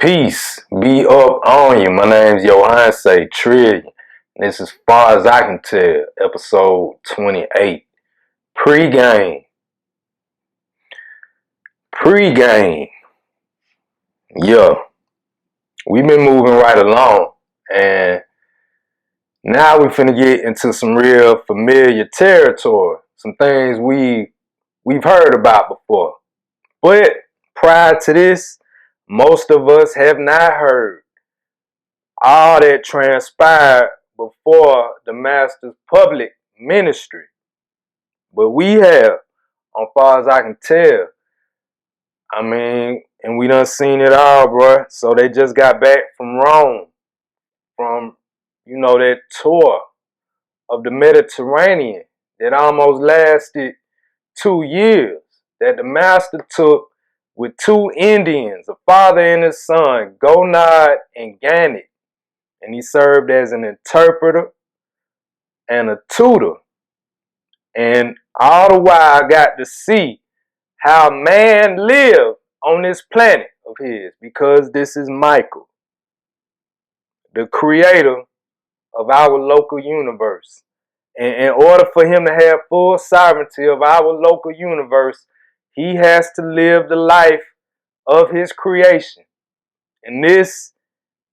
Peace be up on you. My name's Johan Say Trillion. This is Far As I Can Tell, episode 28. Pregame. Yeah. We've been moving right along. And now we finna get into some real familiar territory. Some things we've heard about before. But prior to this, most of us have not heard all that transpired before the Master's public ministry. But we have, as far as I can tell. I mean, and we done seen it all, bro. So they just got back from Rome, from, that tour of the Mediterranean that almost lasted 2 years, that the Master took with two Indians, a father and his son, Gonad and Ganit. And he served as an interpreter and a tutor. And all the while I got to see how man lived on this planet of his, because this is Michael, the creator of our local universe. And in order for him to have full sovereignty of our local universe, he has to live the life of his creation. And this,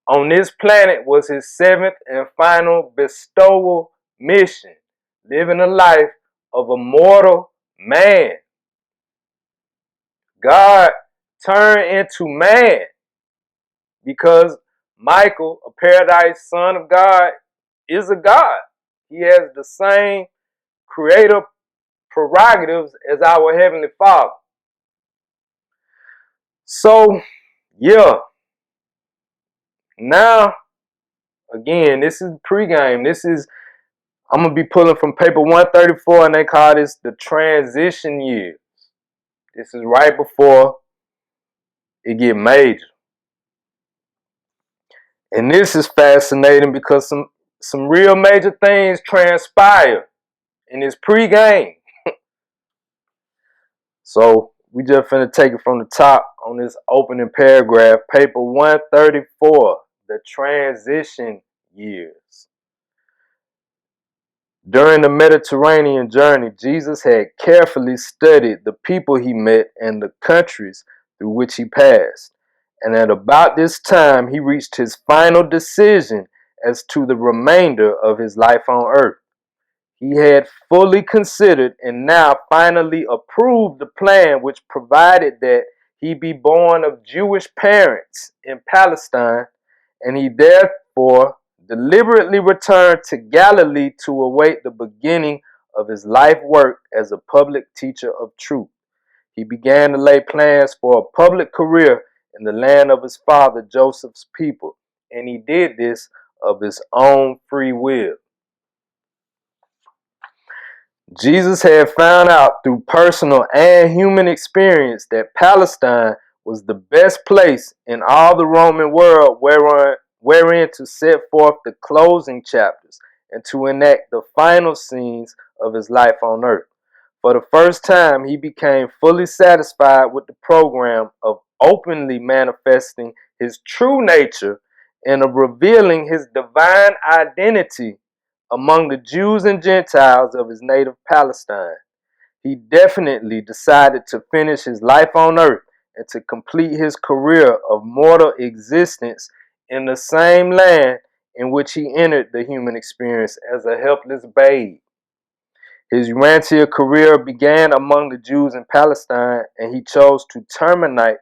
on this planet, was his seventh and final bestowal mission, living a life of a mortal man. God turned into man because Michael, a paradise son of God, is a God. He has the same creator prerogatives as our Heavenly Father. So, yeah. Now, again, this is pregame. I'm going to be pulling from paper 134, and they call this the transition years. This is right before it get major. And this is fascinating because some real major things transpire in this pregame. So we just finna take it from the top on this opening paragraph, paper 134, the transition years. During the Mediterranean journey, Jesus had carefully studied the people he met and the countries through which he passed. And at about this time, he reached his final decision as to the remainder of his life on earth. He had fully considered and now finally approved the plan which provided that he be born of Jewish parents in Palestine, and he therefore deliberately returned to Galilee to await the beginning of his life work as a public teacher of truth. He began to lay plans for a public career in the land of his father Joseph's people, and he did this of his own free will. Jesus had found out through personal and human experience that Palestine was the best place in all the Roman world wherein to set forth the closing chapters and to enact the final scenes of his life on earth. For the first time, he became fully satisfied with the program of openly manifesting his true nature and of revealing his divine identity among the Jews and Gentiles of his native Palestine. He definitely decided to finish his life on earth and to complete his career of mortal existence in the same land in which he entered the human experience as a helpless babe. His rancher career began among the Jews in Palestine, and he chose to terminate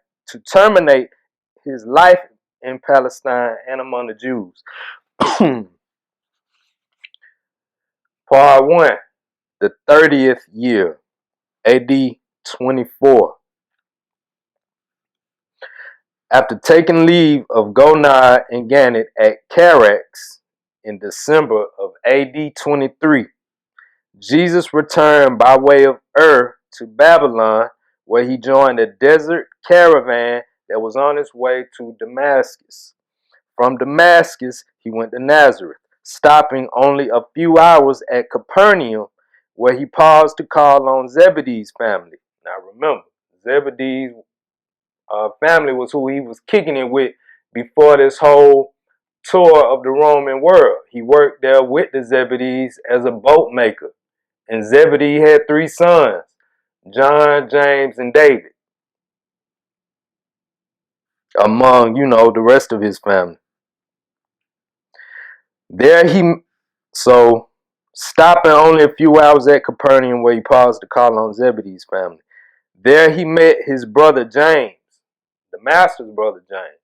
his life in Palestine and among the Jews. Part 1, the 30th year, AD 24. After taking leave of Gonad and Ganit at Caravan in December of AD 23, Jesus returned by way of to Babylon, where he joined a desert caravan that was on its way to Damascus. From Damascus, he went to Nazareth, stopping only a few hours at Capernaum, where he paused to call on Zebedee's family. Now remember, Zebedee's family was who he was kicking it with before this whole tour of the Roman world. He worked there with the Zebedees as a boat maker. And Zebedee had 3 sons, John, James, and David, among, the rest of his family. So stopping only a few hours at Capernaum, where he paused to call on Zebedee's family. There he met his brother James, the master's brother James,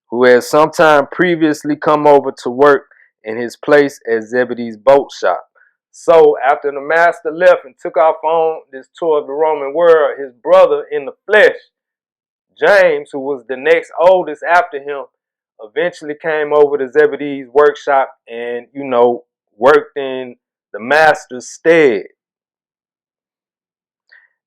who had sometime previously come over to work in his place at Zebedee's boat shop. So after the master left and took off on this tour of the Roman world, his brother in the flesh, James, who was the next oldest after him, eventually came over to Zebedee's workshop and, worked in the master's stead.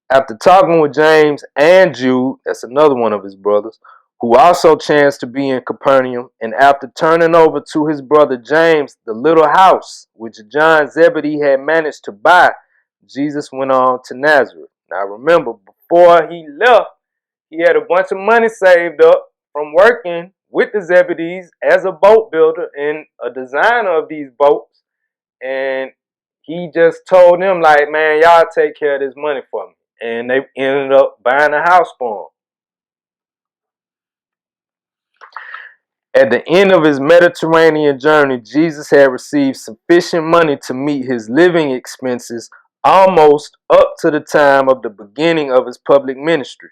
After talking with James and Jude, that's another one of his brothers, who also chanced to be in Capernaum, and after turning over to his brother James the little house which John Zebedee had managed to buy, Jesus went on to Nazareth. Now remember, before he left, he had a bunch of money saved up from working with the Zebedees as a boat builder and a designer of these boats. And he just told them, like, man, y'all take care of this money for me. And they ended up buying a house for him. At the end of his Mediterranean journey, Jesus had received sufficient money to meet his living expenses almost up to the time of the beginning of his public ministry.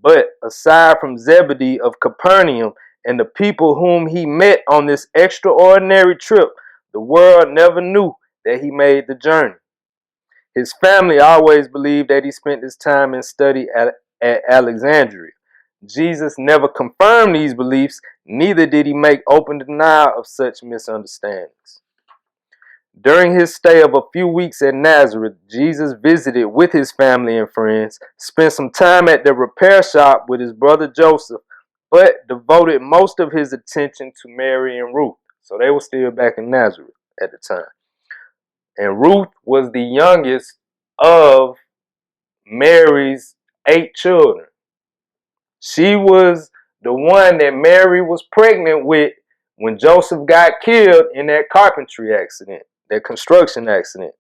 But aside from Zebedee of Capernaum and the people whom he met on this extraordinary trip, the world never knew that he made the journey. His family always believed that he spent his time in study at Alexandria. Jesus never confirmed these beliefs, neither did he make open denial of such misunderstandings. During his stay of a few weeks at Nazareth, Jesus visited with his family and friends, spent some time at the repair shop with his brother Joseph, but devoted most of his attention to Mary and Ruth. So they were still back in Nazareth at the time. And Ruth was the youngest of Mary's 8 children. She was the one that Mary was pregnant with when Joseph got killed in that carpentry accident, that construction accident.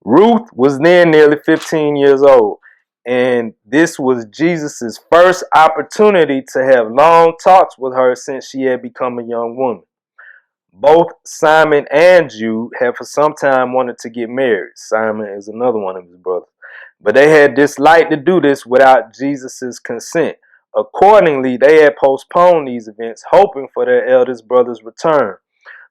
Ruth was then nearly 15 years old, and this was Jesus' first opportunity to have long talks with her since she had become a young woman. Both Simon and Jude had for some time wanted to get married. Simon is another one of his brothers. But they had disliked to do this without Jesus' consent. Accordingly, they had postponed these events, hoping for their eldest brother's return.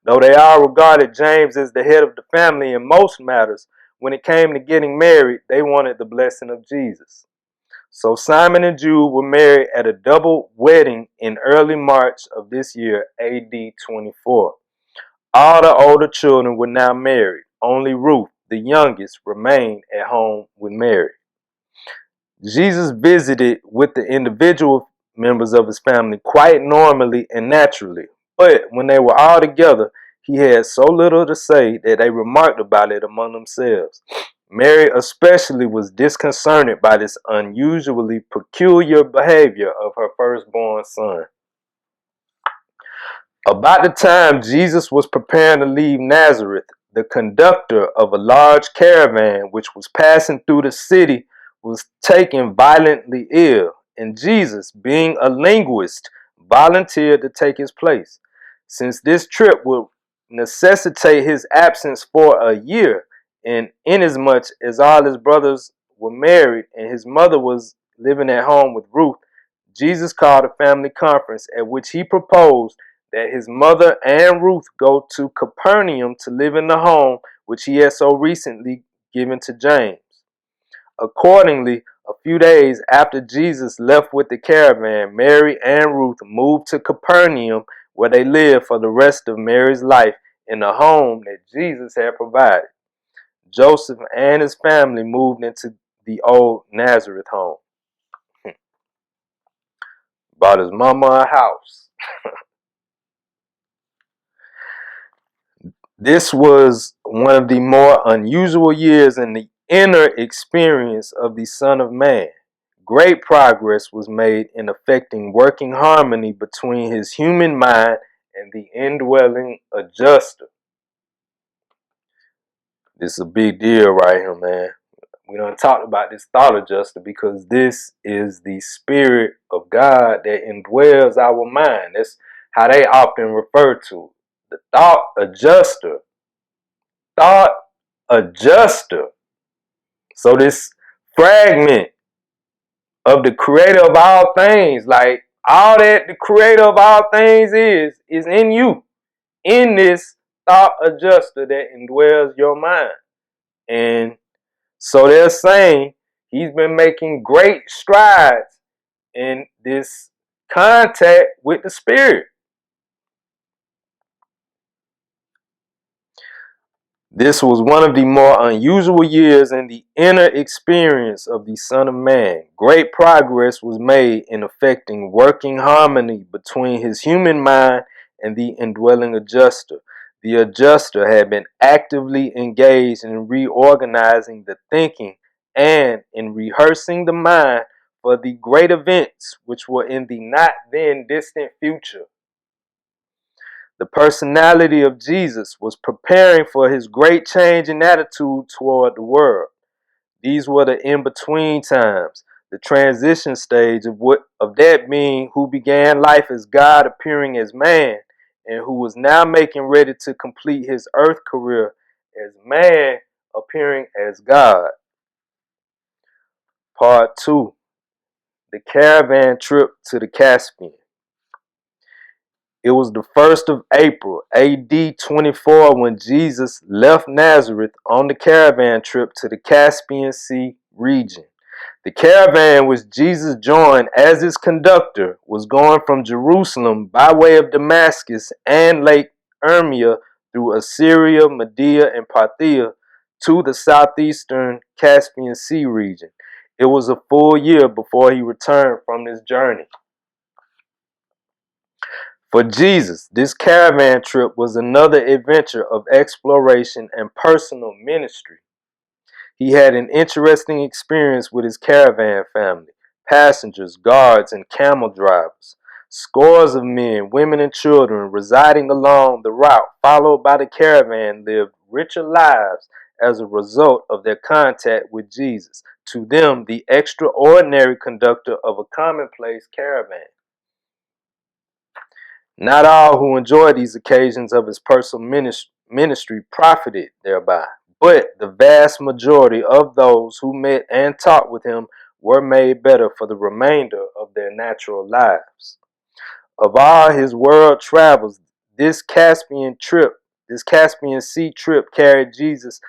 Though they all regarded James as the head of the family in most matters, when it came to getting married, they wanted the blessing of Jesus. So Simon and Jude were married at a double wedding in early March of this year, AD 24. All the older children were now married. Only Ruth, the youngest, remained at home with Mary. Jesus visited with the individual members of his family quite normally and naturally. But when they were all together, he had so little to say that they remarked about it among themselves. Mary especially was disconcerted by this unusually peculiar behavior of her firstborn son. About the time Jesus was preparing to leave Nazareth, the conductor of a large caravan which was passing through the city was taken violently ill, and Jesus, being a linguist, volunteered to take his place. Since this trip would necessitate his absence for a year, and inasmuch as all his brothers were married and his mother was living at home with Ruth, Jesus called a family conference at which he proposed that his mother and Ruth go to Capernaum to live in the home which he had so recently given to James. Accordingly, a few days after Jesus left with the caravan, Mary and Ruth moved to Capernaum, where they lived for the rest of Mary's life in the home that Jesus had provided. Joseph and his family moved into the old Nazareth home. Bought his mama a house. This was one of the more unusual years in the inner experience of the Son of Man. great progress was made in effecting working harmony between his human mind and the indwelling adjuster. This is a big deal right here, man. We done talked about this thought adjuster because this is the spirit of God that indwells our mind. That's how they often refer to it. The thought adjuster. Thought adjuster. So this fragment of the creator of all things, like all that the creator of all things is in you, in this thought adjuster that indwells your mind. And so they're saying he's been making great strides in this contact with the spirit. This was one of the more unusual years in the inner experience of the Son of Man. Great progress was made in effecting working harmony between his human mind and the indwelling adjuster. The adjuster had been actively engaged in reorganizing the thinking and in rehearsing the mind for the great events which were in the not then distant future. The personality of Jesus was preparing for his great change in attitude toward the world. These were the in-between times, the transition stage of that being who began life as God appearing as man and who was now making ready to complete his earth career as man appearing as God. Part 2. The Caravan Trip to the Caspian. It was the 1st of April, AD 24, when Jesus left Nazareth on the caravan trip to the Caspian Sea region. The caravan, which Jesus joined as its conductor, was going from Jerusalem by way of Damascus and Lake Hermon through Assyria, Media, and Parthia to the southeastern Caspian Sea region. It was a full year before he returned from this journey. For Jesus, this caravan trip was another adventure of exploration and personal ministry. He had an interesting experience with his caravan family, passengers, guards, and camel drivers. Scores of men, women, and children residing along the route followed by the caravan lived richer lives as a result of their contact with Jesus, to them the extraordinary conductor of a commonplace caravan. Not all who enjoyed these occasions of his personal ministry profited thereby, but the vast majority of those who met and talked with him were made better for the remainder of their natural lives. Of all his world travels, this Caspian Sea trip carried Jesus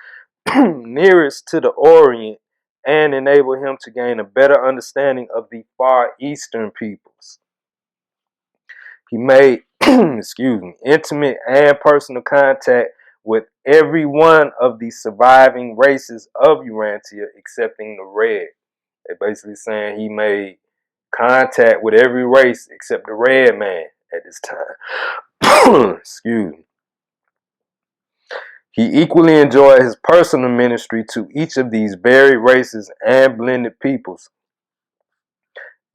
nearest to the Orient and enabled him to gain a better understanding of the Far Eastern peoples. He made, intimate and personal contact with every one of the surviving races of Urantia, excepting the red. They're basically saying he made contact with every race except the red man at this time. He equally enjoyed his personal ministry to each of these varied races and blended peoples,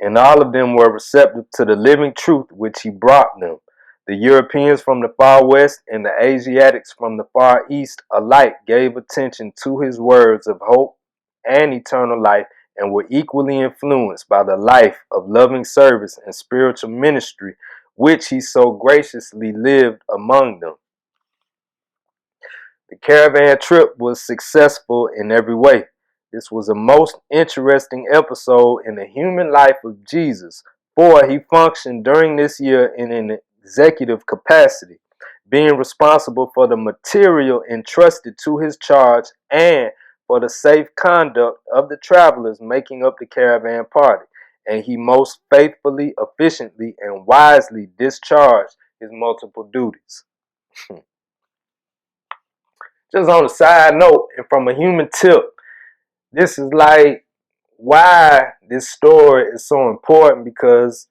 and all of them were receptive to the living truth which he brought them. The Europeans from the far west and the Asiatics from the far east alike gave attention to his words of hope and eternal life and were equally influenced by the life of loving service and spiritual ministry which he so graciously lived among them. The caravan trip was successful in every way. This was a most interesting episode in the human life of Jesus, for he functioned during this year in an executive capacity, being responsible for the material entrusted to his charge and for the safe conduct of the travelers making up the caravan party. And he most faithfully, efficiently, and wisely discharged his multiple duties. Just on a side note, and from a human tip, this is like why this story is so important, because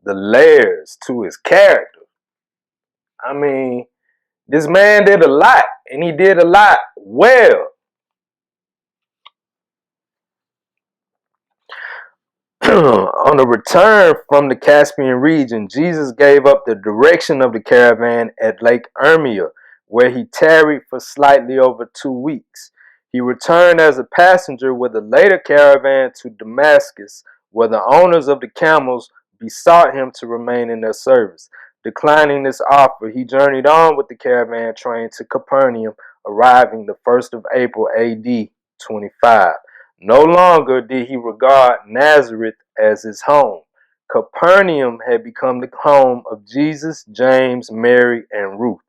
the layers to his character. I mean, this man did a lot, and he did a lot well. On the return from the Caspian region, Jesus gave up the direction of the caravan at Lake Hermia, where he tarried for slightly over 2 weeks. He returned as a passenger with a later caravan to Damascus, where the owners of the camels besought him to remain in their service. Declining this offer, he journeyed on with the caravan train to Capernaum, arriving the 1st of April AD 25. No longer did he regard Nazareth as his home. Capernaum had become the home of Jesus, James, Mary, and Ruth.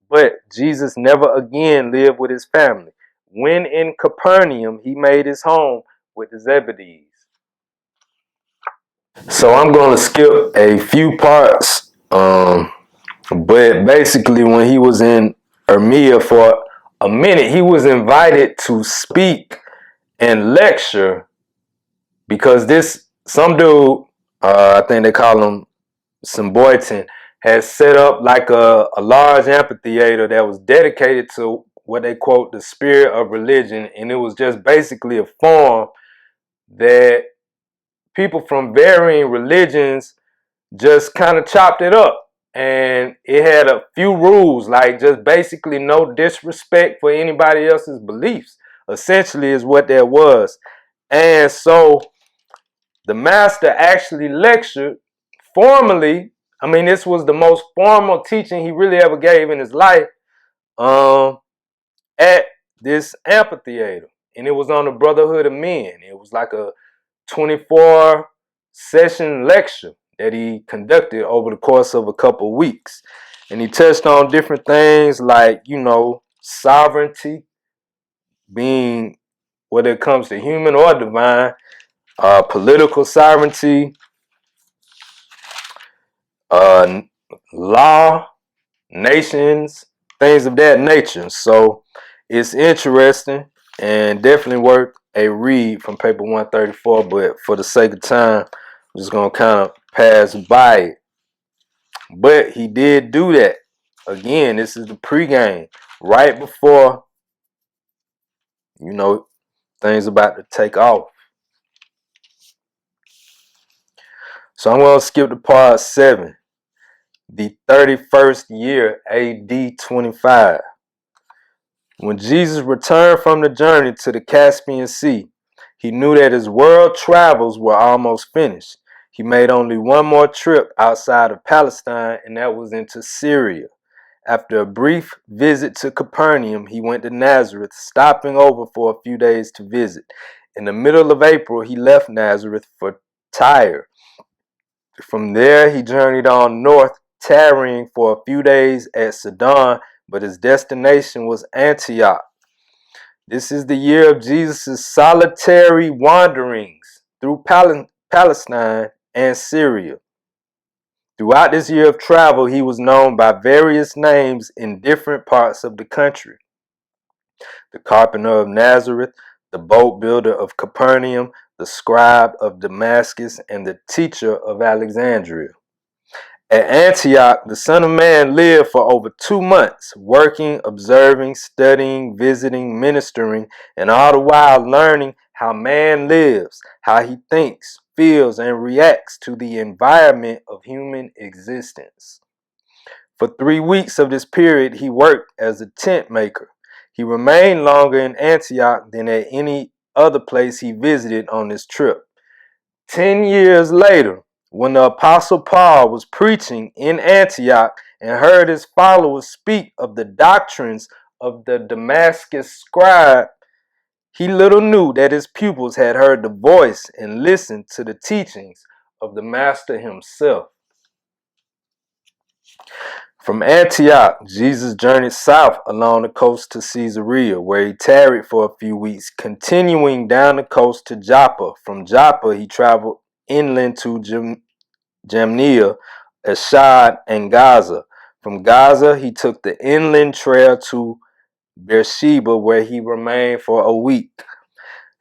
But Jesus never again lived with his family. When in Capernaum, he made his home with the Zebedees. So I'm going to skip a few parts. But basically, when he was in Hermia for a minute, he was invited to speak and lecture because some dude, I think they call him Symboyton, has set up like a large amphitheater that was dedicated to what they quote the spirit of religion, and it was just basically a forum that people from varying religions just kind of chopped it up. And it had a few rules, like just basically no disrespect for anybody else's beliefs, essentially is what that was. And so the master actually lectured formally. I mean, this was the most formal teaching he really ever gave in his life at this amphitheater. And it was on the Brotherhood of Men. It was like a 24 session lecture that he conducted over the course of a couple of weeks. And he touched on different things like, sovereignty, being whether it comes to human or divine, political sovereignty, law, nations, things of that nature. So it's interesting and definitely worth a read from paper 134, but for the sake of time, I'm just going to kind of pass by it. But he did do that. Again, this is the pregame, right before, things about to take off. So I'm going to skip to part 7. The 31st year, AD 25. When Jesus returned from the journey to the Caspian Sea, he knew that his world travels were almost finished. He made only one more trip outside of Palestine, and that was into Syria. After a brief visit to Capernaum, he went to Nazareth, stopping over for a few days to visit. In the middle of April, he left Nazareth for Tyre. From there, he journeyed on north, tarrying for a few days at Sidon, but his destination was Antioch. This is the year of Jesus' solitary wanderings through Palestine and Syria. Throughout this year of travel, he was known by various names in different parts of the country. The carpenter of Nazareth, the boat builder of Capernaum, the scribe of Damascus, and the teacher of Alexandria. At Antioch, the Son of Man lived for over 2 months, working, observing, studying, visiting, ministering, and all the while learning how man lives, how he thinks, feels, and reacts to the environment of human existence. For 3 weeks of this period, he worked as a tent maker. He remained longer in Antioch than at any other place he visited on this trip. 10 years later, when the Apostle Paul was preaching in Antioch and heard his followers speak of the doctrines of the Damascus scribe, he little knew that his pupils had heard the voice and listened to the teachings of the Master himself. From Antioch, Jesus journeyed south along the coast to Caesarea, where he tarried for a few weeks, continuing down the coast to Joppa. From Joppa, he traveled inland to Jamnia, Ashad, and Gaza. From Gaza, he took the inland trail to Beersheba, where he remained for a week.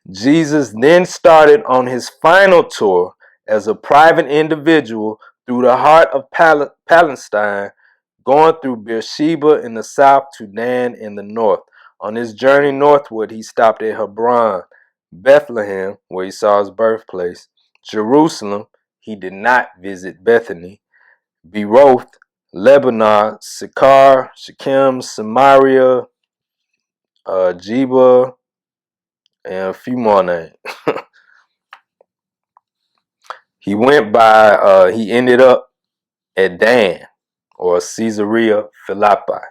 Jesus then started on his final tour as a private individual through the heart of Palestine, going through Beersheba in the south to Dan in the north. On his journey northward, he stopped at Hebron, Bethlehem, where he saw his birthplace, Jerusalem, he did not visit Bethany, Beroth, Lebanon, Sychar, Shechem, Samaria, Jeba, and a few more names. He ended up at Dan, or Caesarea Philippi.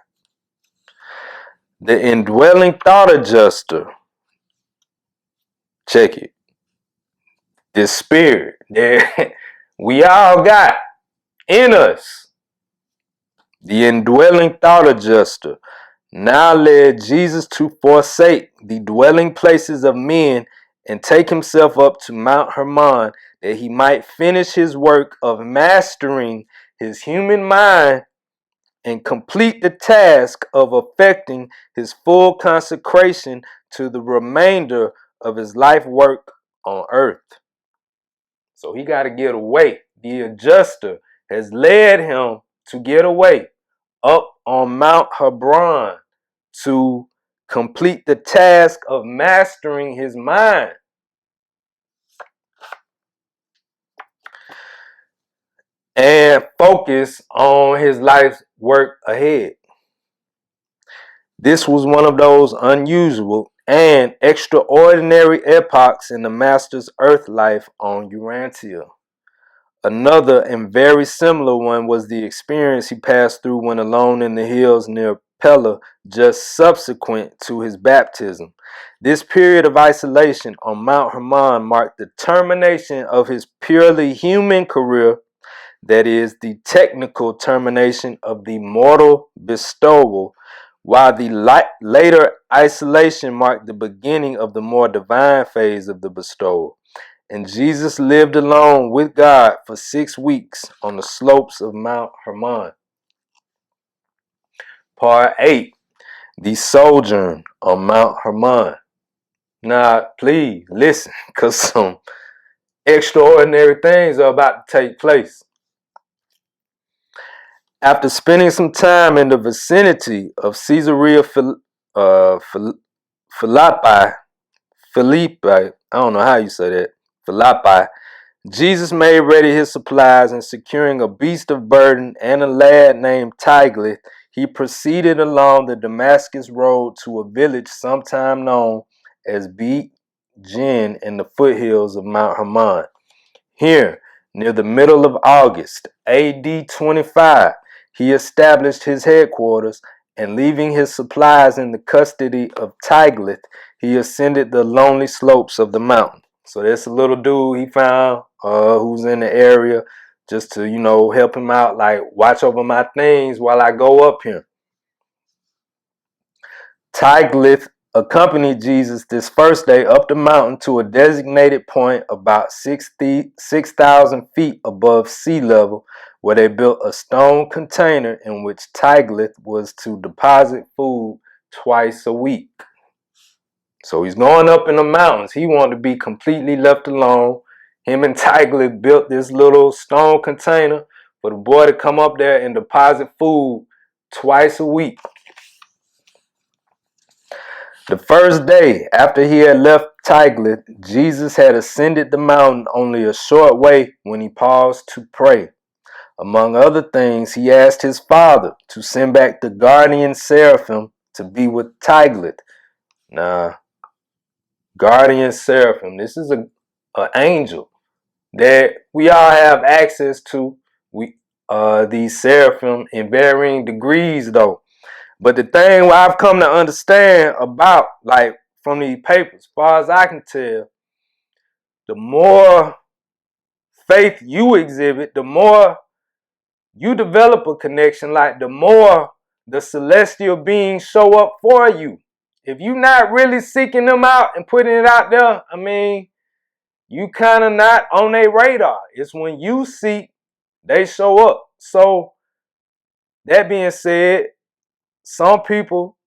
The indwelling thought adjuster, check it, this spirit that we all got in us, the indwelling thought adjuster, now led Jesus to forsake the dwelling places of men and take himself up to Mount Hermon, that he might finish his work of mastering his human mind and complete the task of effecting his full consecration to the remainder of his life work on earth. So he got to get away. The adjuster has led him to get away up on Mount Hermon to complete the task of mastering his mind. And focus on his life's work ahead. This was one of those unusual and extraordinary epochs in the master's earth life on Urantia. Another and very similar one was the experience he passed through when alone in the hills near Pella, just subsequent to his baptism. This period of isolation on Mount Hermon marked the termination of his purely human career, that is, the technical termination of the mortal bestowal, while the later isolation marked the beginning of the more divine phase of the bestowal. And Jesus lived alone with God for 6 weeks on the slopes of Mount Hermon. Part 8, the sojourn on Mount Hermon. Now, please listen, because some extraordinary things are about to take place. After spending some time in the vicinity of Caesarea Philippi, I don't know how you say that, Philippi, Jesus made ready his supplies, and securing a beast of burden and a lad named Tiglath, he proceeded along the Damascus road to a village sometime known as Beit Jin in the foothills of Mount Hermon. Here, near the middle of August, AD 25, he established his headquarters, and leaving his supplies in the custody of Tiglath, he ascended the lonely slopes of the mountain. So that's a little dude he found who's in the area, just to, help him out, like, watch over my things while I go up here. Tiglath accompanied Jesus this first day up the mountain to a designated point about 6,000 feet above sea level, where they built a stone container in which Tiglath was to deposit food twice a week. So he's going up in the mountains. He wanted to be completely left alone. Him and Tiglath built this little stone container for the boy to come up there and deposit food twice a week. The first day after he had left Tiglath, Jesus had ascended the mountain only a short way when he paused to pray. Among other things, he asked his father to send back the guardian seraphim to be with Tiglath. Now, guardian seraphim, this is an angel that we all have access to. These seraphim in varying degrees, though. But the thing I've come to understand about, like, from these papers, as far as I can tell, the more faith you exhibit, the more you develop a connection, like, the more the celestial beings show up for you. If you're not really seeking them out and putting it out there, you kind of not on their radar. It's when you seek, they show up. So, that being said, some people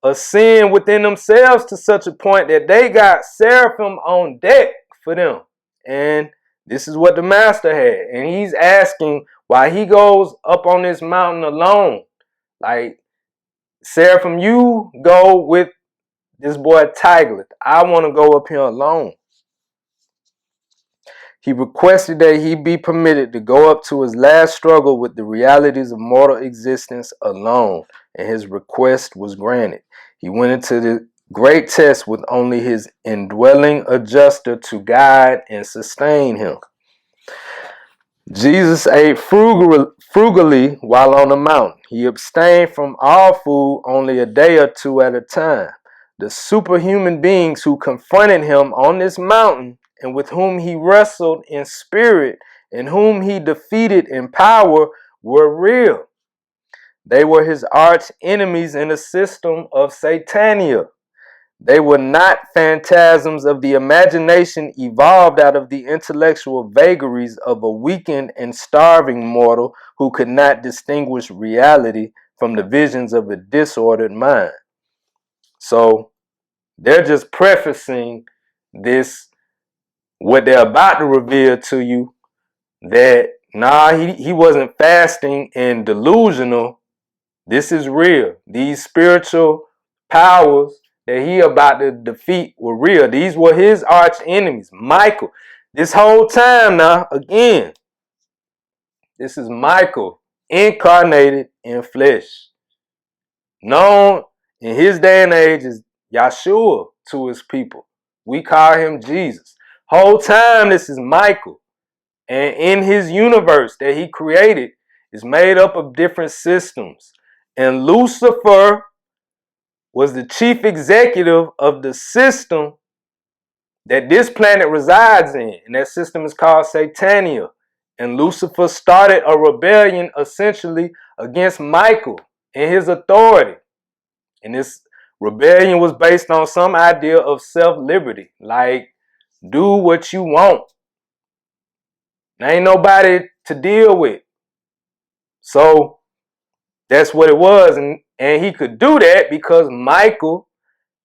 ascend within themselves to such a point that they got seraphim on deck for them. And this is what the master had. And he's asking why he goes up on this mountain alone. Like, seraphim, you go with this boy Tiglath. I want to go up here alone. He requested that he be permitted to go up to his last struggle with the realities of mortal existence alone, and his request was granted. He went into the great test with only his indwelling adjuster to guide and sustain him. Jesus ate frugally while on the mountain. He abstained from all food only a day or two at a time. The superhuman beings who confronted him on this mountain and with whom he wrestled in spirit and whom he defeated in power were real. They were his arch enemies in the system of Satania. They were not phantasms of the imagination evolved out of the intellectual vagaries of a weakened and starving mortal who could not distinguish reality from the visions of a disordered mind. So they're just prefacing this, what they're about to reveal to you, that he wasn't fasting and delusional. This is real. These spiritual powers that he about to defeat were real. These were his arch enemies. Michael. This whole time now, again, this is Michael incarnated in flesh. Known in his day and age as Yahshua to his people. We call him Jesus. Whole time this is Michael. And in his universe that he created is made up of different systems. And Lucifer was the chief executive of the system that this planet resides in. And that system is called Satania. And Lucifer started a rebellion essentially against Michael and his authority. And this rebellion was based on some idea of self-liberty. Like, do what you want. There ain't nobody to deal with. So that's what it was. And he could do that because Michael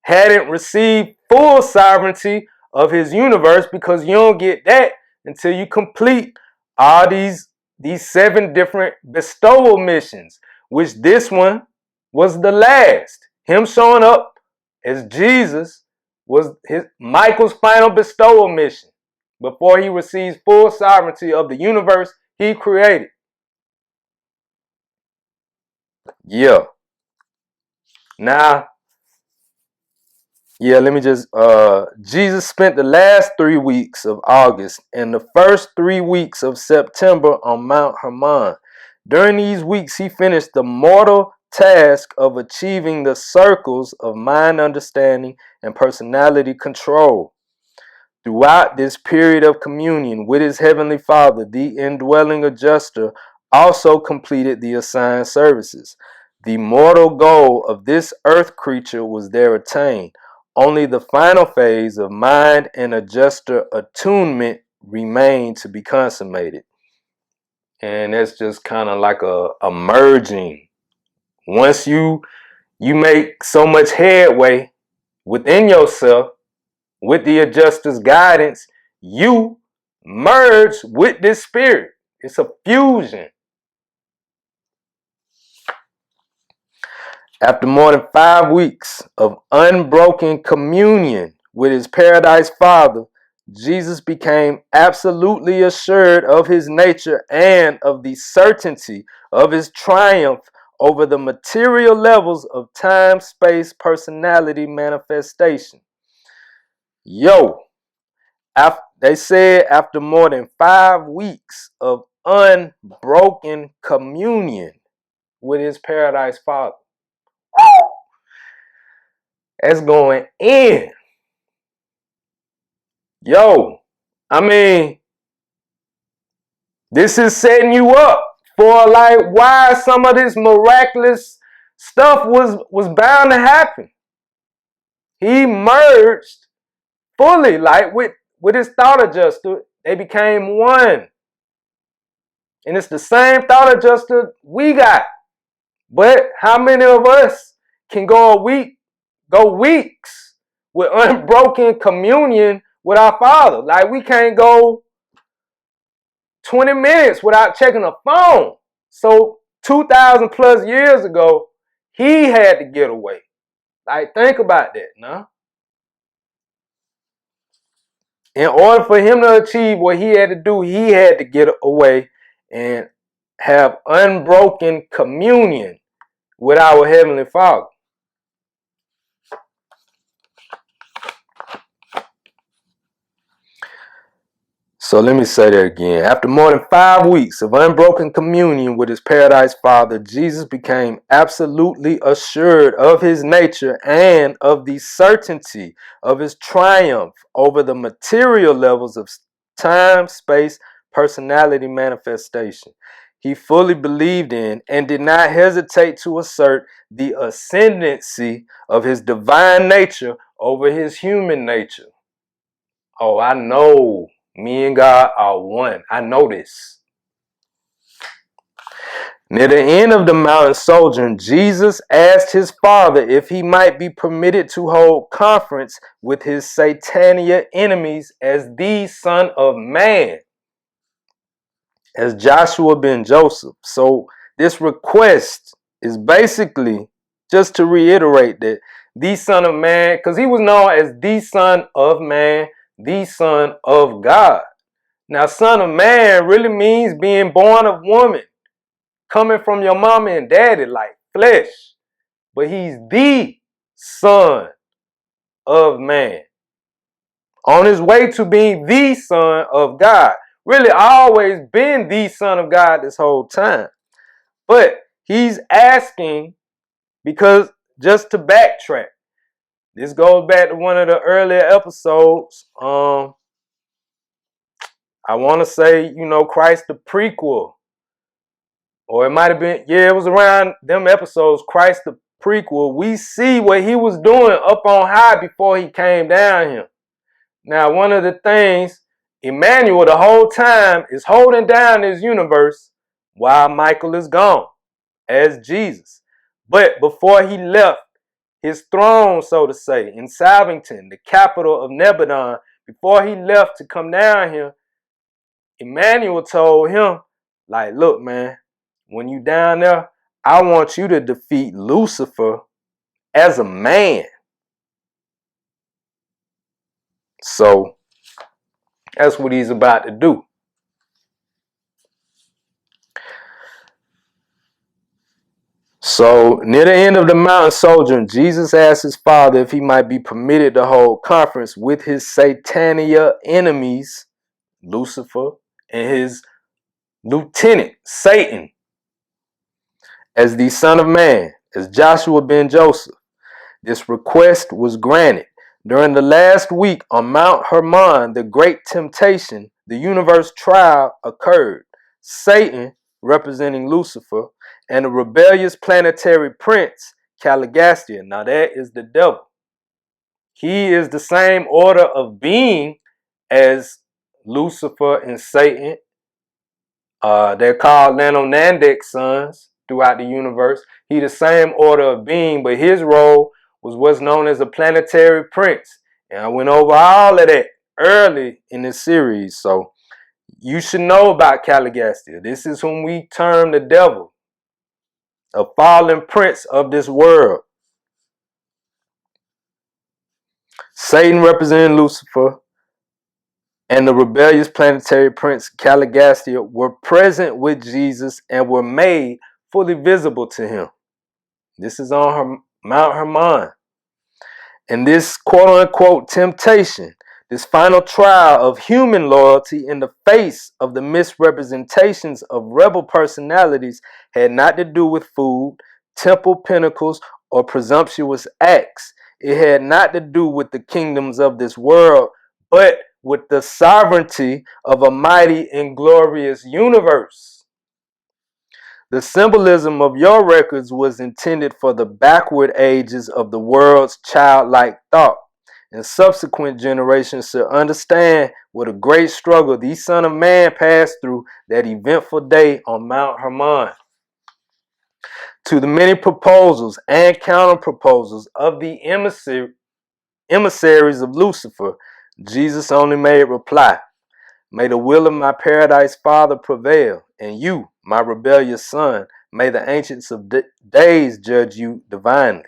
hadn't received full sovereignty of his universe, because you don't get that until you complete all these 7 different bestowal missions, which this one was the last. Him showing up as Jesus was Michael's final bestowal mission before he receives full sovereignty of the universe he created. Yeah. Now, let me just, Jesus spent the last 3 weeks of August and the first 3 weeks of September on Mount Hermon. During these weeks, he finished the mortal task of achieving the circles of mind understanding and personality control. Throughout this period of communion with his heavenly Father, the indwelling adjuster also completed the assigned services. The mortal goal of this earth creature was there attained. Only the final phase of mind and adjuster attunement remained to be consummated. And that's just kind of like a merging. Once you make so much headway within yourself, with the adjuster's guidance, you merge with this spirit. It's a fusion. After more than 5 weeks of unbroken communion with his paradise Father, Jesus became absolutely assured of his nature and of the certainty of his triumph over the material levels of time, space, personality manifestation. They said after more than 5 weeks of unbroken communion with his paradise Father. That's going in. I mean, this is setting you up for like why some of this miraculous stuff was bound to happen. He merged fully, like with his thought adjuster. They became one. And it's the same thought adjuster we got. But how many of us can go weeks with unbroken communion with our Father? Like, we can't go 20 minutes without checking a phone. So 2,000 plus years ago, he had to get away. Like, think about that, no? In order for him to achieve what he had to do, he had to get away and have unbroken communion with our Heavenly Father. So let me say that again. After more than 5 weeks of unbroken communion with his paradise Father, Jesus became absolutely assured of his nature and of the certainty of his triumph over the material levels of time, space, personality manifestation. He fully believed in and did not hesitate to assert the ascendancy of his divine nature over his human nature. Oh, I know. Me and God are one. I know this. Near the end of the mountain sojourn, Jesus asked his Father if he might be permitted to hold conference with his satanic enemies as the Son of Man, as Joshua ben Joseph. So this request is basically just to reiterate that the Son of Man, because he was known as the Son of Man, the Son of God. Now, Son of Man really means being born of woman, coming from your mama and daddy like flesh. But he's the Son of Man, on his way to being the Son of God. Really always been the Son of God this whole time. But he's asking, because just to backtrack, this goes back to one of the earlier episodes. I want to say, Christ the prequel. Or it might have been, it was around them episodes, Christ the prequel. We see what he was doing up on high before he came down here. Now, one of the things, Emmanuel the whole time is holding down this universe while Michael is gone as Jesus. But before he left his throne, so to say, in Salvington, the capital of Nebadon, before he left to come down here, Emmanuel told him, like, look, man, when you down there, I want you to defeat Lucifer as a man. So that's what he's about to do. So near the end of the mountain sojourn, Jesus asked his Father if he might be permitted to hold conference with his satanic enemies, Lucifer, and his lieutenant, Satan, as the Son of Man, as Joshua ben Joseph. This request was granted. During the last week on Mount Hermon, the great temptation, the universe trial occurred. Satan, representing Lucifer, and the rebellious planetary prince, Caligastia. Now that is the devil. He is the same order of being as Lucifer and Satan. They're called Nanonandic sons throughout the universe. He the same order of being, but his role was what's known as a planetary prince. And I went over all of that early in this series. So you should know about Caligastia. This is whom we term the devil, a fallen prince of this world. Satan representing Lucifer and the rebellious planetary prince Caligastia were present with Jesus and were made fully visible to him. This is on Mount Hermon. And this quote-unquote temptation, this final trial of human loyalty in the face of the misrepresentations of rebel personalities, had not to do with food, temple pinnacles, or presumptuous acts. It had not to do with the kingdoms of this world, but with the sovereignty of a mighty and glorious universe. The symbolism of your records was intended for the backward ages of the world's childlike thought, and subsequent generations should understand what a great struggle the Son of Man passed through that eventful day on Mount Hermon. To the many proposals and counter-proposals of the emissaries of Lucifer, Jesus only made reply, "May the will of my paradise Father prevail, and you, my rebellious son, may the ancients of days judge you divinely.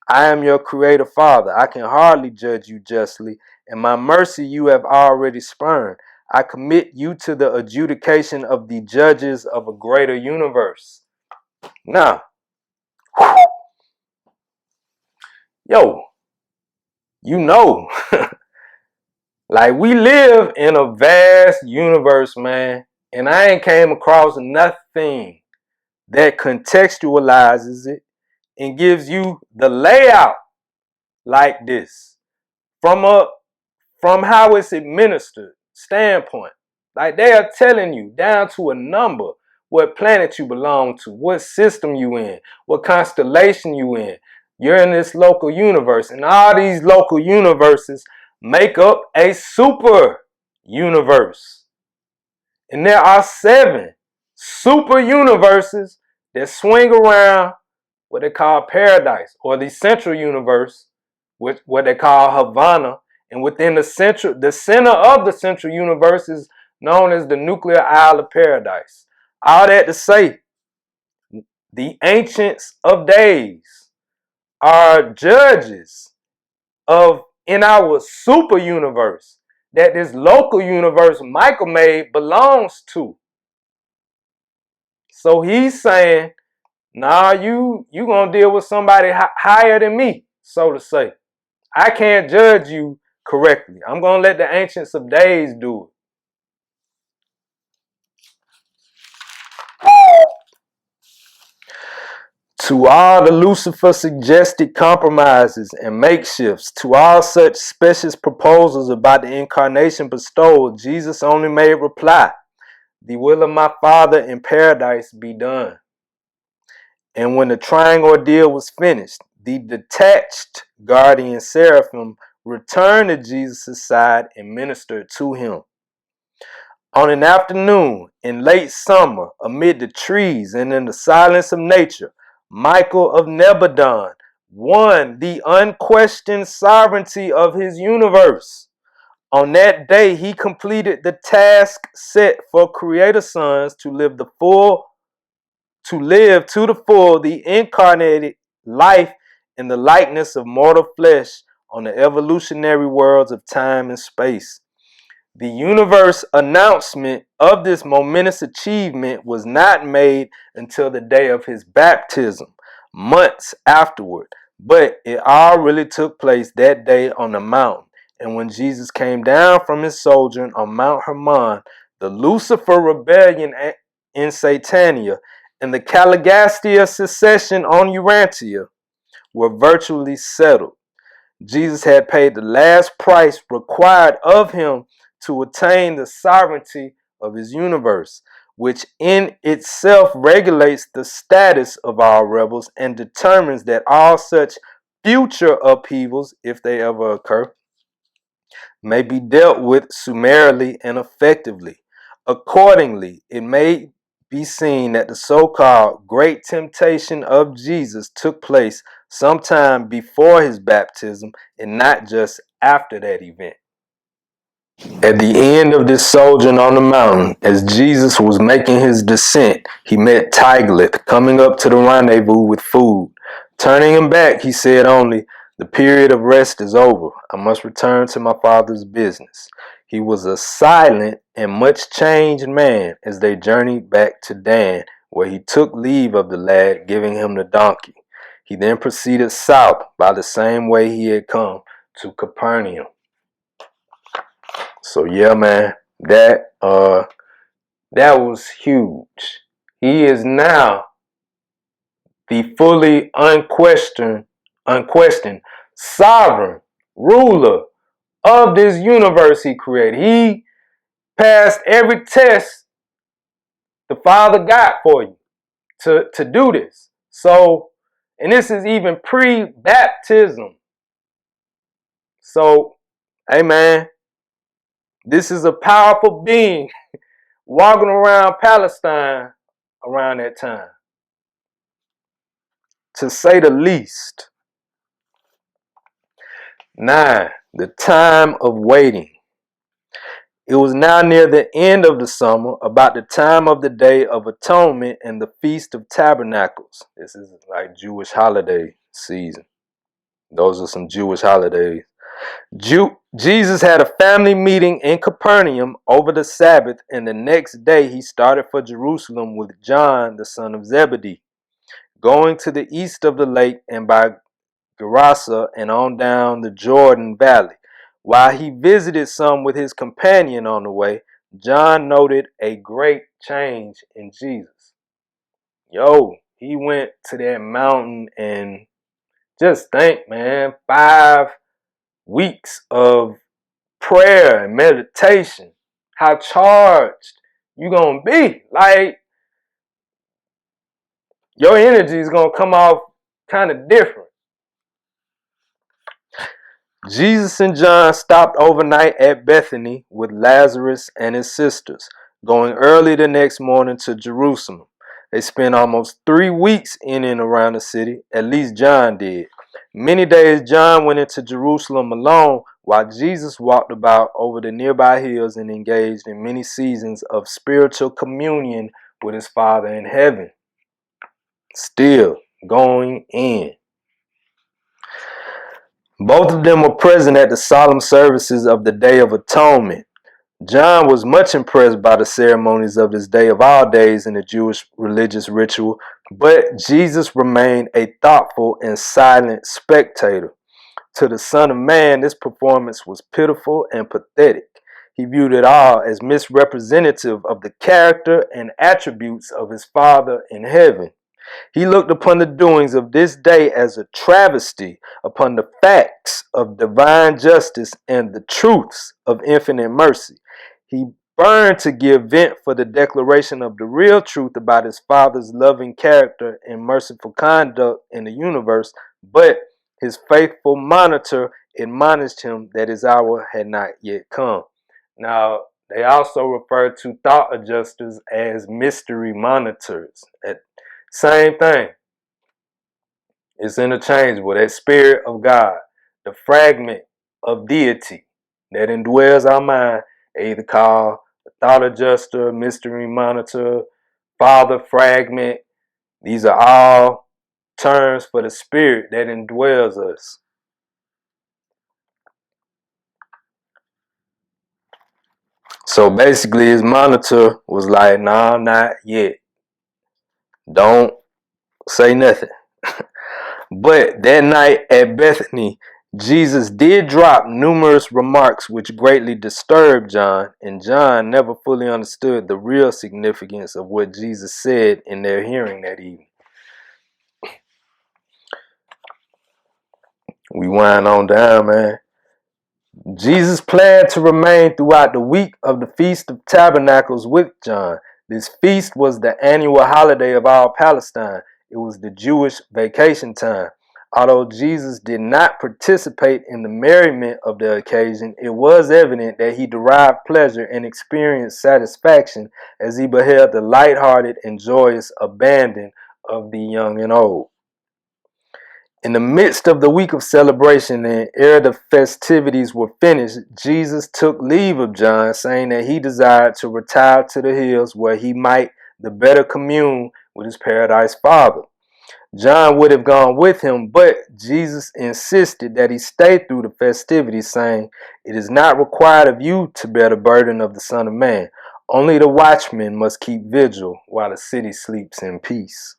I am your creator Father. I can hardly judge you justly, and my mercy you have already spurned. I commit you to the adjudication of the judges of a greater universe. Now, yo, you know, like we live in a vast universe, man, and I ain't came across nothing that contextualizes it and gives you the layout like this from how it's administered standpoint. Like they are telling you down to a number what planet you belong to, what system you in, what constellation you in. You're in this local universe, and all these local universes make up a super universe. And there are 7 super universes that swing around what they call paradise, or the central universe, which what they call Havana. And within the center of the central universe is known as the nuclear isle of paradise. All that to say, the ancients of days are judges of in our super universe that this local universe Michael made belongs to. So he's saying, nah, you gonna deal with somebody higher than me, so to say. I can't judge you correctly. I'm gonna let the ancients of days do it. To all the Lucifer suggested compromises and makeshifts, to all such specious proposals about the incarnation bestowed, Jesus only made reply, the will of my Father in paradise be done. And when the trying ordeal was finished, the detached guardian seraphim returned to Jesus' side and ministered to him. On an afternoon in late summer, amid the trees and in the silence of nature, Michael of Nebadon won the unquestioned sovereignty of his universe. On that day, he completed the task set for creator sons to live to the full the incarnated life in the likeness of mortal flesh on the evolutionary worlds of time and space. The universe announcement of this momentous achievement was not made until the day of his baptism, months afterward, but it all really took place that day on the mountain. And when Jesus came down from his sojourn on Mount Hermon, the Lucifer rebellion in Satania and the Caligastia secession on Urantia were virtually settled. Jesus had paid the last price required of him to attain the sovereignty of his universe, which in itself regulates the status of all rebels and determines that all such future upheavals, if they ever occur, may be dealt with summarily and effectively. Accordingly, it may be seen that the so-called great temptation of Jesus took place sometime before his baptism and not just after that event. At the end of this sojourn on the mountain, as Jesus was making his descent, he met Tiglath coming up to the rendezvous with food. Turning him back, he said only, "The period of rest is over. I must return to my father's business." He was a silent and much changed man as they journeyed back to Dan, where he took leave of the lad, giving him the donkey. He then proceeded south by the same way he had come to Capernaum. So yeah, man, that was huge. He is now the fully unquestioned sovereign ruler of this universe he created. He passed every test the Father got for you to do this. So, and this is even pre-baptism. So, hey man, this is a powerful being walking around Palestine around that time, to say the least. 9. The time of waiting. It was now near the end of the summer, about the time of the Day of Atonement and the Feast of Tabernacles. This is like Jewish holiday season. Those are some Jewish holidays. Jesus had a family meeting in Capernaum over the Sabbath, and the next day he started for Jerusalem with John, the son of Zebedee, going to the east of the lake and by Gerasa and on down the Jordan Valley. While he visited some with his companion on the way, John noted a great change in Jesus. He went to that mountain and just think, man, 5 weeks of prayer and meditation. How charged you gonna be. Like, your energy is gonna come off kind of different. Jesus and John stopped overnight at Bethany with Lazarus and his sisters, going early the next morning to Jerusalem. They spent almost 3 weeks in and around the city, at least John did. Many days John went into Jerusalem alone, while Jesus walked about over the nearby hills and engaged in many seasons of spiritual communion with his Father in heaven. Still going in. Both of them were present at the solemn services of the Day of Atonement. John was much impressed by the ceremonies of this day of all days in the Jewish religious ritual, but Jesus remained a thoughtful and silent spectator. To the Son of Man, this performance was pitiful and pathetic. He viewed it all as misrepresentative of the character and attributes of his Father in heaven. He looked upon the doings of this day as a travesty upon the facts of divine justice and the truths of infinite mercy. He burned to give vent for the declaration of the real truth about his Father's loving character and merciful conduct in the universe, but his faithful monitor admonished him that his hour had not yet come. Now, they also refer to thought adjusters as mystery monitors. Same thing. It's interchangeable. That spirit of God, the fragment of deity that indwells our mind, they either call the thought adjuster, mystery monitor, father fragment. These are all terms for the spirit that indwells us. So basically his monitor was like, nah, not yet. Don't say nothing. But that night at Bethany, Jesus did drop numerous remarks which greatly disturbed John, and John never fully understood the real significance of what Jesus said in their hearing that evening. We wind on down, man. Jesus planned to remain throughout the week of the Feast of Tabernacles with John. This feast was the annual holiday of all Palestine. It was the Jewish vacation time. Although Jesus did not participate in the merriment of the occasion, it was evident that he derived pleasure and experienced satisfaction as he beheld the lighthearted and joyous abandon of the young and old. In the midst of the week of celebration and ere the festivities were finished, Jesus took leave of John, saying that he desired to retire to the hills where he might the better commune with his paradise Father. John would have gone with him, but Jesus insisted that he stay through the festivities, saying, "It is not required of you to bear the burden of the Son of Man. Only the watchman must keep vigil while the city sleeps in peace."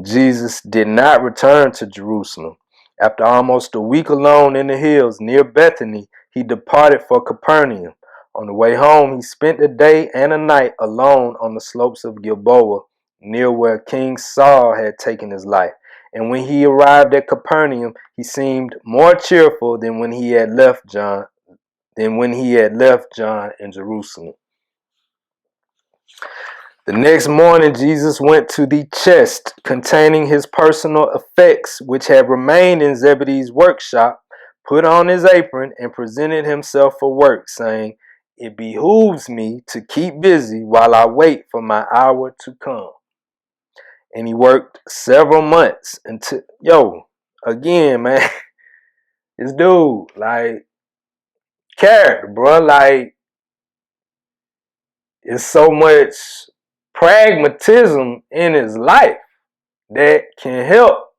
Jesus did not return to Jerusalem. After almost a week alone in the hills near Bethany, he departed for Capernaum. On the way home, he spent a day and a night alone on the slopes of Gilboa, near where King Saul had taken his life. And when he arrived at Capernaum, he seemed more cheerful than when he had left John in Jerusalem. The next morning, Jesus went to the chest containing his personal effects, which had remained in Zebedee's workshop, put on his apron, and presented himself for work, saying, "It behooves me to keep busy while I wait for my hour to come." And he worked several months until, again, man, this dude, like, character, bro, like, it's so much pragmatism in his life that can help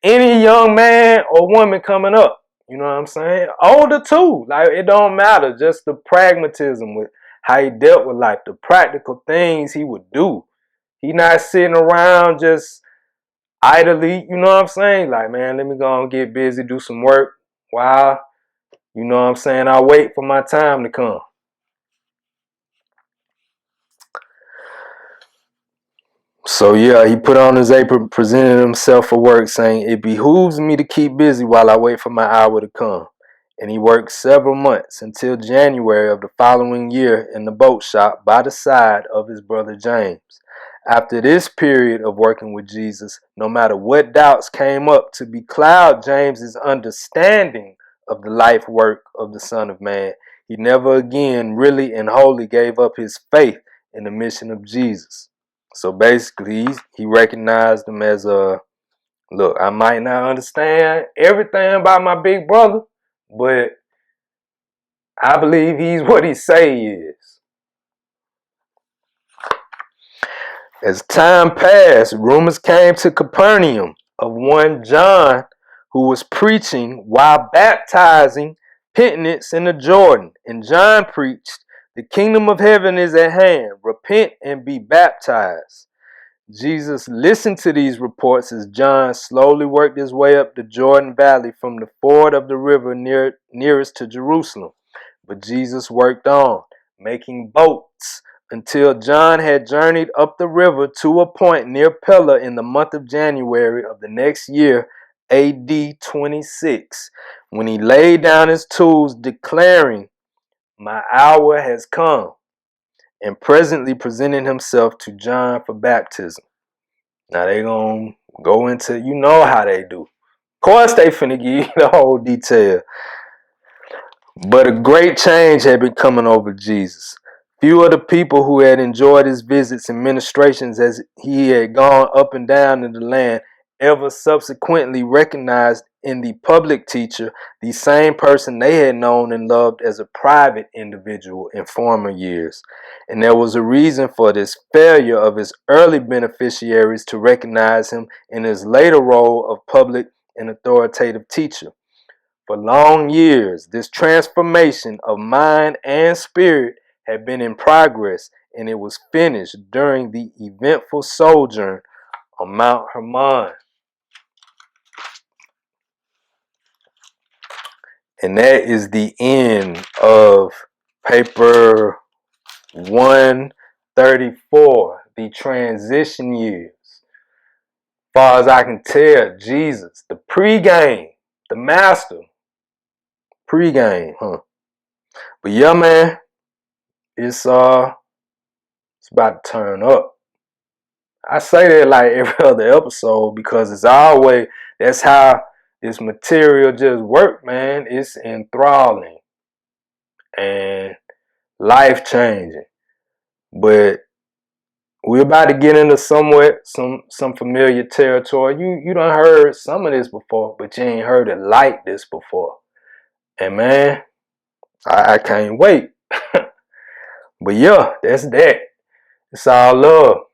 any young man or woman coming up. You know what I'm saying? Older too. Like, it don't matter. Just the pragmatism with how he dealt with life, the practical things he would do. He not sitting around just idly, you know what I'm saying? Like, man, let me go and get busy, do some work while, you know what I'm saying, I wait for my time to come. So yeah, he put on his apron, presented himself for work, saying, "It behooves me to keep busy while I wait for my hour to come." And he worked several months until January of the following year in the boat shop by the side of his brother James. After this period of working with Jesus, no matter what doubts came up to becloud James's understanding of the life work of the Son of Man, he never again really and wholly gave up his faith in the mission of Jesus. So basically, he recognized him as look, I might not understand everything about my big brother, but I believe he's what he say he is. As time passed, rumors came to Capernaum of one John who was preaching while baptizing penitents in the Jordan. And John preached, "The kingdom of heaven is at hand. Repent and be baptized." Jesus listened to these reports as John slowly worked his way up the Jordan Valley from the ford of the river nearest to Jerusalem. But Jesus worked on, making boats, until John had journeyed up the river to a point near Pella in the month of January of the next year, AD 26, when he laid down his tools, declaring, "My hour has come," and presently presented himself to John for baptism. Now they gonna go into, you know how they do. Of course they finna give you the whole detail. But a great change had been coming over Jesus. Few of the people who had enjoyed his visits and ministrations as he had gone up and down in the land ever subsequently recognized in the public teacher the same person they had known and loved as a private individual in former years. And there was a reason for this failure of his early beneficiaries to recognize him in his later role of public and authoritative teacher. For long years, this transformation of mind and spirit had been in progress, and it was finished during the eventful sojourn on Mount Hermon. And that is the end of paper 134, the transition years. As far as I can tell, Jesus, the pregame, the master, pregame, huh? But yeah, man, it's about to turn up. I say that like every other episode because it's always, that's how this material just works, man. It's enthralling and life changing. But we're about to get into some familiar territory. You done heard some of this before, but you ain't heard it like this before. And man, I can't wait. But yeah, that's that. It's all love.